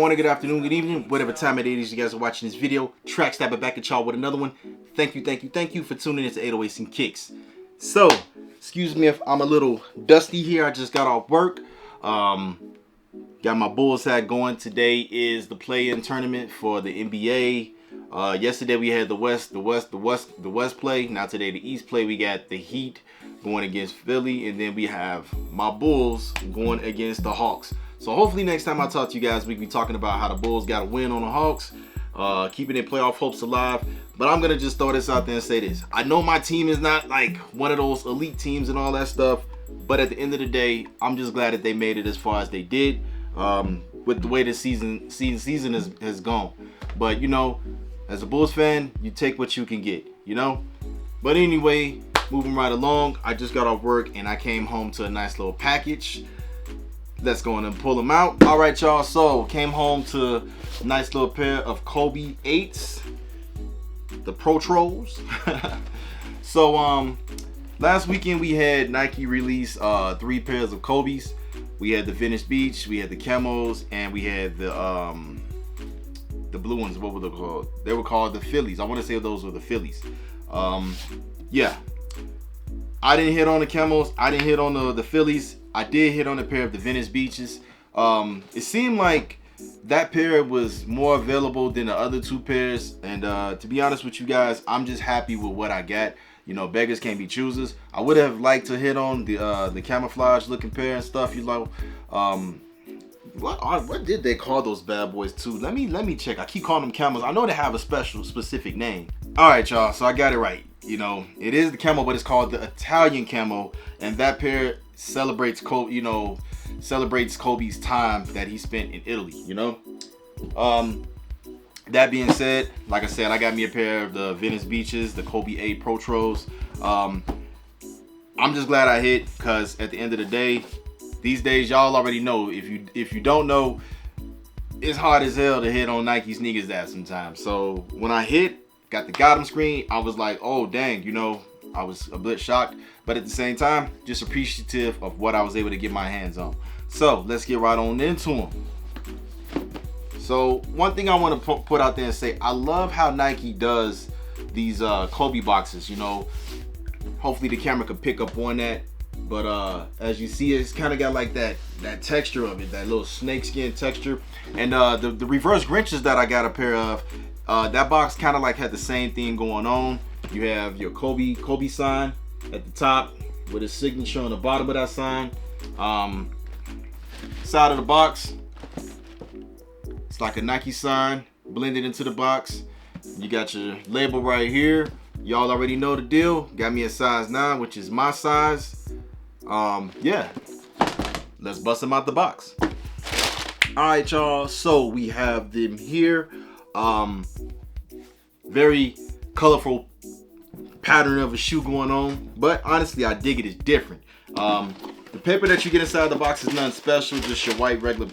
morning, good afternoon, good evening, whatever time it is you guys are watching this video. Track Stabber back at y'all with another one. Thank you for tuning into 808s and Kicks. So, excuse me if I'm a little dusty here. I just got off work. Got my Bulls hat going. Today is the play-in tournament for the NBA. Yesterday we had the West play. Now today the East play. We got the Heat going against Philly, and then we have my Bulls going against the Hawks. So hopefully next time I talk to you guys, we can be talking about how the Bulls got a win on the Hawks, keeping their playoff hopes alive. But I'm gonna just throw this out there and say this: I know my team is not like one of those elite teams and all that stuff, but at the end of the day, I'm just glad that they made it as far as they did. With the way the season has gone. But you know, as a Bulls fan, you take what you can get, you know. But anyway, moving right along, I just got off work and I came home to a nice little package. Let's go in and pull them out. All right, y'all. So came home to a nice little pair of Kobe 8s, the Protros. So last weekend we had Nike release 3 pairs of Kobe's. We had the Venice Beach, we had the Camos, and we had the blue ones. What were they called? They were called the Phillies. I want to say those were the Phillies. Yeah. I didn't hit on the Camos. I didn't hit on the Phillies. I did hit on a pair of the Venice Beaches. It seemed like that pair was more available than the other 2 pairs. And to be honest with you guys, I'm just happy with what I got. You know, beggars can't be choosers. I would have liked to hit on the camouflage looking pair and stuff. You know, what did they call those bad boys too? Let me check. I keep calling them camos. I know they have a specific name. All right, y'all. So I got it right. You know, it is the camo, but it's called the Italian Camo, and that pair celebrates Kobe. You know, celebrates Kobe's time that he spent in Italy. You know. That being said, like I said, I got me a pair of the Venice Beaches, the Kobe 8 Protros. I'm just glad I hit, because at the end of the day, these days y'all already know. If you don't know, it's hard as hell to hit on Nike sneakers that sometimes. So when I hit, got the Gotham screen, I was like, oh dang, you know, I was a bit shocked, but at the same time, just appreciative of what I was able to get my hands on. So let's get right on into them. So one thing I want to put out there and say, I love how Nike does these Kobe boxes. You know, hopefully the camera could pick up on that. But as you see, it's kind of got like that texture of it, that little snakeskin texture. And the reverse Grinches that I got a pair of, that box kind of like had the same thing going on. You have your Kobe sign at the top with his signature on the bottom of that sign. Side of the box, it's like a Nike sign blended into the box. You got your label right here. Y'all already know the deal. Got me a size 9, which is my size. Yeah. Let's bust them out the box. All right, y'all. So we have them here. Very colorful pattern of a shoe going on. But honestly, I dig it. It's different. The paper that you get inside the box is nothing special, just your white regular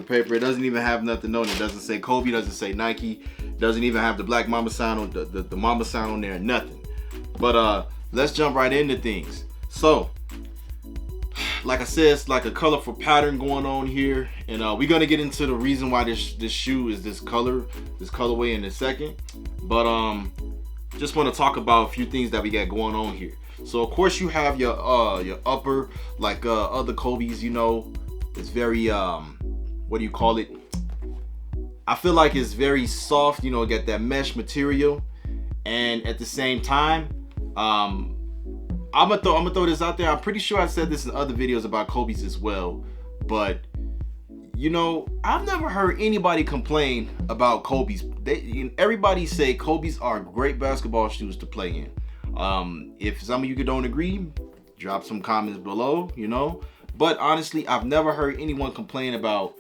paper. It doesn't even have nothing on it. It doesn't say Kobe, doesn't say Nike, doesn't even have the black mamba sign on the mamba sign on there, nothing. But let's jump right into things. So, like I said, it's like a colorful pattern going on here, and we're gonna get into the reason why this shoe is this colorway in a second. But just want to talk about a few things that we got going on here. So of course you have your upper, like other Kobe's, you know, it's very what do you call it? I feel like it's very soft, you know, get that mesh material, and at the same time, I'm gonna throw this out there. I'm pretty sure I've said this in other videos about Kobe's as well, but you know, I've never heard anybody complain about Kobe's. Everybody say Kobe's are great basketball shoes to play in. If some of you don't agree, drop some comments below, you know. But honestly, I've never heard anyone complain about,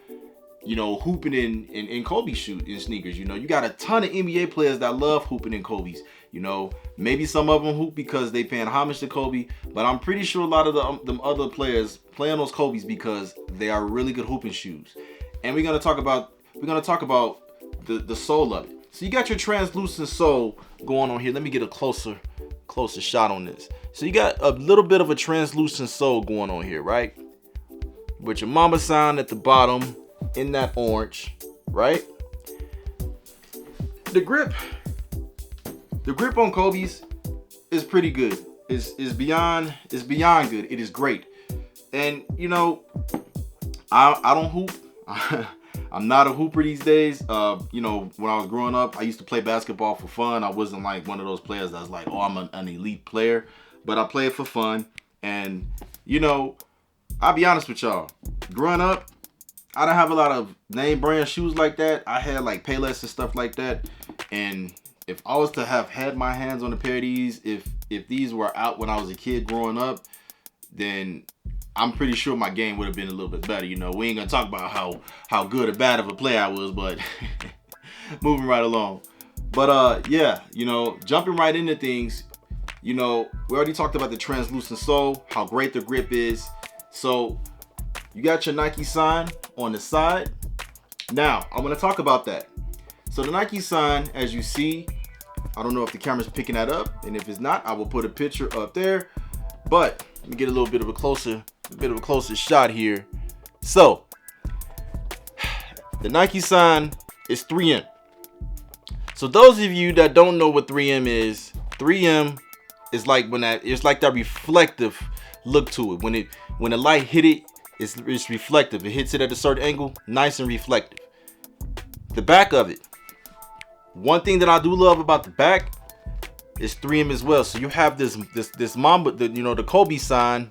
you know, hooping in Kobe shoes, in sneakers. You know, you got a ton of NBA players that love hooping in Kobe's. You know, maybe some of them hoop because they paying homage to Kobe, but I'm pretty sure a lot of them other players play on those Kobe's because they are really good hooping shoes. And we're gonna talk about the sole of it. So you got your translucent sole going on here. Let me get a closer shot on this. So you got a little bit of a translucent sole going on here, right? With your mamba sign at the bottom in that orange. right? The grip on Kobe's is pretty good. Is beyond good. It is great. And you know, I don't hoop. I'm not a hooper these days. You know, when I was growing up, I used to play basketball for fun. I wasn't like one of those players that's like, oh, I'm an elite player. But I play it for fun. And, you know, I'll be honest with y'all. Growing up, I didn't have a lot of name brand shoes like that. I had like Payless and stuff like that. And if I was to have had my hands on a pair of these, if these were out when I was a kid growing up, then I'm pretty sure my game would have been a little bit better. You know, we ain't gonna talk about how good or bad of a player I was, but moving right along. But yeah, you know, jumping right into things, you know, we already talked about the translucent sole, how great the grip is. So you got your Nike sign on the side. Now I'm gonna talk about that. So the Nike sign, as you see, I don't know if the camera's picking that up, and if it's not, I will put a picture up there. But let me get a little bit of a closer shot here. So the Nike sign is 3M. So those of you that don't know what 3M is like it's like that reflective look to it. When the light hit it, it's reflective. It hits it at a certain angle, nice and reflective. The back of it. One thing that I do love about the back is 3M as well. So you have this Mamba, the Kobe sign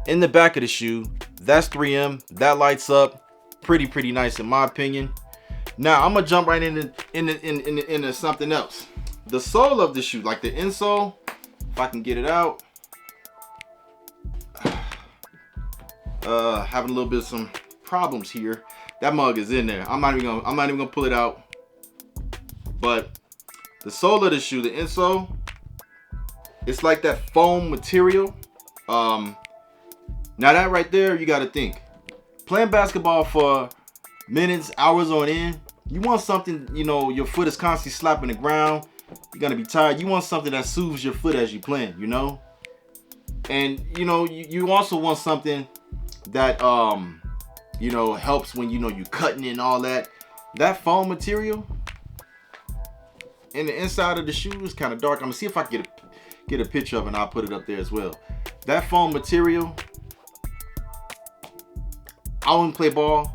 in the back of the shoe. That's 3M. That lights up pretty nice in my opinion. Now I'm gonna jump right into something else. The sole of the shoe, like the insole, if I can get it out. Having a little bit of some problems here. That mug is in there. I'm not even gonna pull it out. But the sole of the shoe, the insole, it's like that foam material. Now that right there, you gotta think. Playing basketball for minutes, hours on end, you want something, you know, your foot is constantly slapping the ground. You're gonna be tired. You want something that soothes your foot as you playing, you know? And you know, you also want something that you know, helps when you know you cutting and all that. That foam material in the inside of the shoe is kind of dark. I'm gonna see if I can get a picture of it and I'll put it up there as well. That foam material, I wouldn't play ball,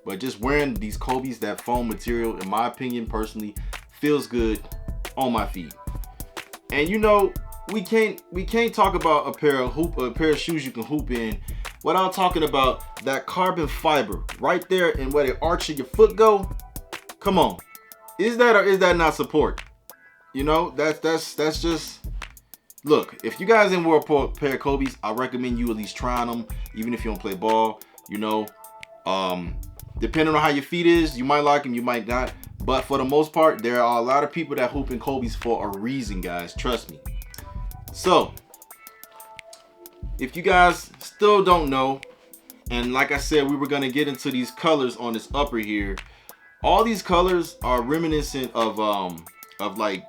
but just wearing these Kobe's, that foam material, in my opinion, personally, feels good on my feet. And you know, we can't talk about a pair of shoes you can hoop in without talking about that carbon fiber right there and where the arch of your foot go. Come on. Is that or is that not support? You know, that's just, look, if you guys didn't wear a pair of Kobe's, I recommend you at least trying them, even if you don't play ball. You know, depending on how your feet is, you might like them, you might not. But for the most part, there are a lot of people that hoop in Kobe's for a reason, guys. Trust me. So, if you guys still don't know, and like I said, we were gonna get into these colors on this upper here. All these colors are reminiscent of like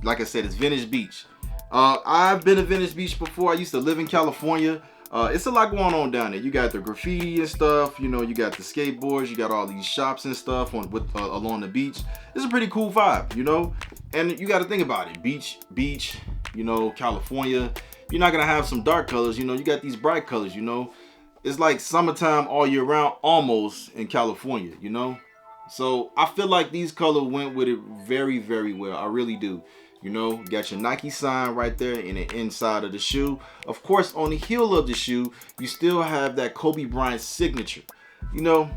I said, it's Venice Beach. I've been to Venice Beach before. I used to live in California. It's a lot going on down there. You got the graffiti and stuff. You know, you got the skateboards. You got all these shops and stuff along the beach. It's a pretty cool vibe, you know. And you got to think about it. Beach. You know, California. You're not gonna have some dark colors. You know, you got these bright colors. You know, it's like summertime all year round, almost in California. You know. So I feel like these colors went with it very well. I really do. You know, got your Nike sign right there in the inside of the shoe. Of course, on the heel of the shoe, you still have that Kobe Bryant signature. You know,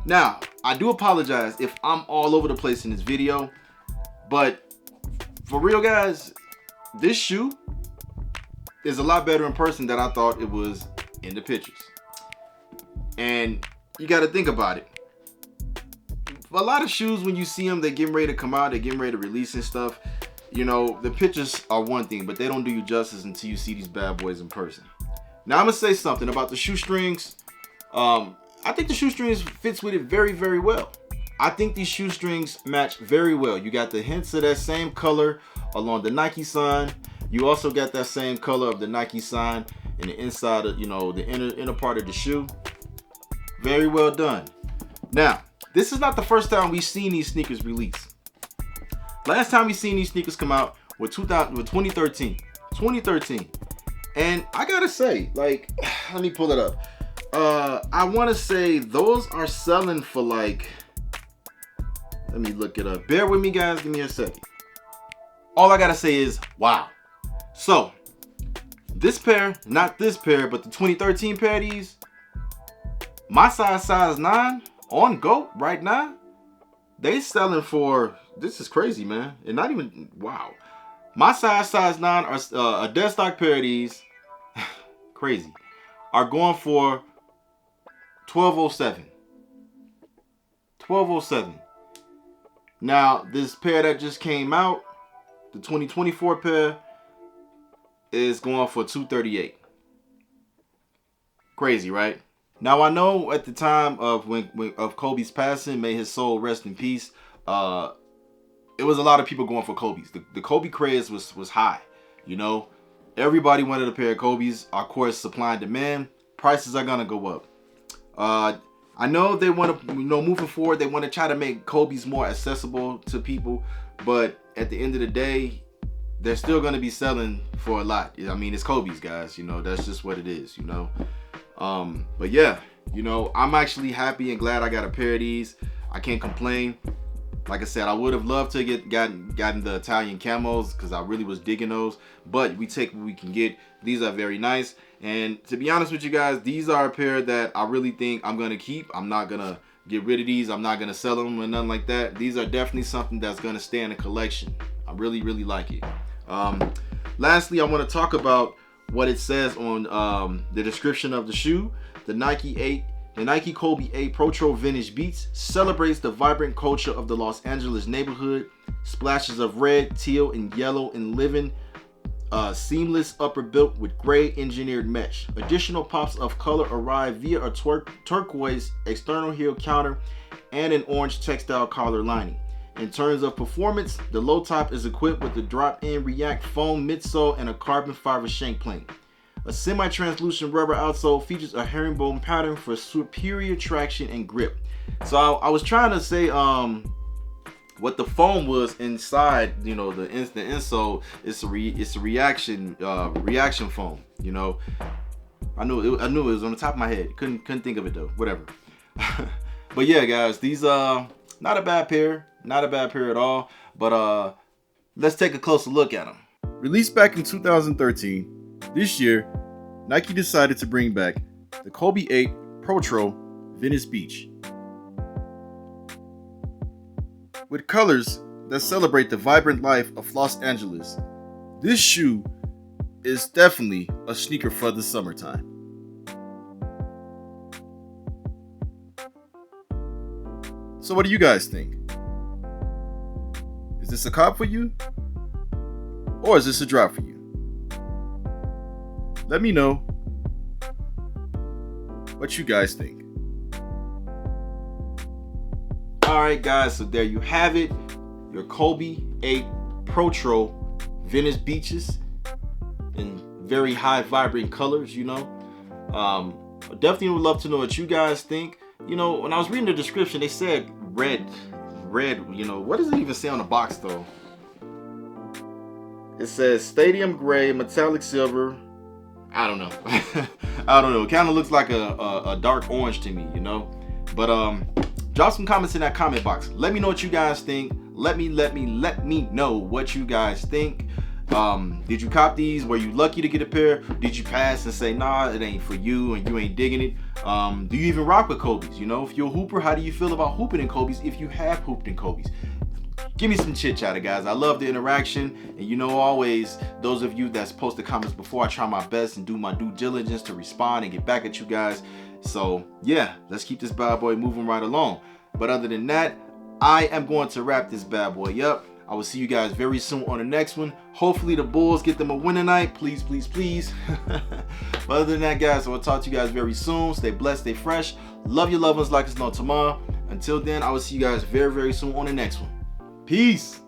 now I do apologize if I'm all over the place in this video, but for real, guys, this shoe is a lot better in person than I thought it was in the pictures. And you got to think about it. A lot of shoes, when you see them, they're getting ready to come out, they're getting ready to release and stuff. You know, the pictures are one thing, but they don't do you justice until you see these bad boys in person. Now, I'm going to say something about the shoestrings. I think the shoestrings fits with it very well. I think these shoestrings match very well. You got the hints of that same color along the Nike sign. You also got that same color of the Nike sign in the inside of, you know, the inner part of the shoe. Very well done. Now, this is not the first time we've seen these sneakers released. Last time we seen these sneakers come out was 2013. 2013. And I gotta say, like, let me pull it up. I want to say those are selling for like, let me look it up. Bear with me, guys. Give me a second. All I gotta say is, wow. So, this pair, not this pair, but the 2013 pair of these, my size 9 on GOAT right now, they selling for, this is crazy, man. And not even, wow. My size 9 are a dead stock pair of these, crazy, are going for $12.07. $12.07. Now, this pair that just came out, the 2024 pair, is going for $238. Crazy, right? Now, I know at the time of of Kobe's passing, may his soul rest in peace, it was a lot of people going for Kobe's. The Kobe craze was high, you know. Everybody wanted a pair of Kobe's. Of course, supply and demand, prices are gonna go up. I know they want to, you know, moving forward, they want to try to make Kobe's more accessible to people, but at the end of the day, they're still going to be selling for a lot. I mean, it's Kobe's, guys, you know, that's just what it is, you know. But yeah, you know, I'm actually happy and glad I got a pair of these. I can't complain. Like I said, I would have loved to gotten the Italian Camos because I really was digging those, but we take what we can get. These are very nice, and to be honest with you guys, these are a pair that I really think I'm gonna keep. I'm not gonna get rid of these. I'm not gonna sell them or nothing like that. These are definitely something that's gonna stay in the collection. I really like it. Lastly, I want to talk about what it says on the description of the shoe. The Nike Kobe 8 Protro Venice Beach celebrates the vibrant culture of the Los Angeles neighborhood. Splashes of red, teal, and yellow in living seamless upper built with gray engineered mesh. Additional pops of color arrive via a turquoise external heel counter and an orange textile collar lining. In terms of performance, the low top is equipped with the drop-in React foam midsole and a carbon fiber shank plate. A semi-translucent rubber outsole features a herringbone pattern for superior traction and grip. So I was trying to say what the foam was inside, you know, the insole. It's a reaction foam. You know, I knew it was on the top of my head. Couldn't think of it though. Whatever. But yeah, guys, these not a bad pair. Not a bad pair at all. But let's take a closer look at them. Released back in 2013. This year, Nike decided to bring back the Kobe 8 Protro Venice Beach. With colors that celebrate the vibrant life of Los Angeles, this shoe is definitely a sneaker for the summertime. So what do you guys think? Is this a cop for you? Or is this a drop for you? Let me know what you guys think. Alright guys, so there you have it. Your Kobe 8 Protro Venice Beaches in very high vibrant colors, you know. Definitely would love to know what you guys think. You know, when I was reading the description, they said red, you know, what does it even say on the box though? It says stadium gray, metallic silver. I don't know. I don't know. It kind of looks like a dark orange to me, you know. But drop some comments in that comment box. Let me know what you guys think. Let me know what you guys think. Did you cop these? Were you lucky to get a pair? Did you pass and say, nah, it ain't for you and you ain't digging it? Do you even rock with Kobe's? You know, if you're a hooper, how do you feel about hooping in Kobe's if you have hooped in Kobe's? Give me some chit chatter, guys. I love the interaction. And you know, always, those of you that's posted comments before, I try my best and do my due diligence to respond and get back at you guys. So yeah, let's keep this bad boy moving right along. But other than that, I am going to wrap this bad boy up. I will see you guys very soon on the next one. Hopefully the Bulls get them a win tonight. Please, please, please. But other than that, guys, I will talk to you guys very soon. Stay blessed, stay fresh. Love your loved ones like it's no tomorrow. Until then, I will see you guys very, very soon on the next one. Peace.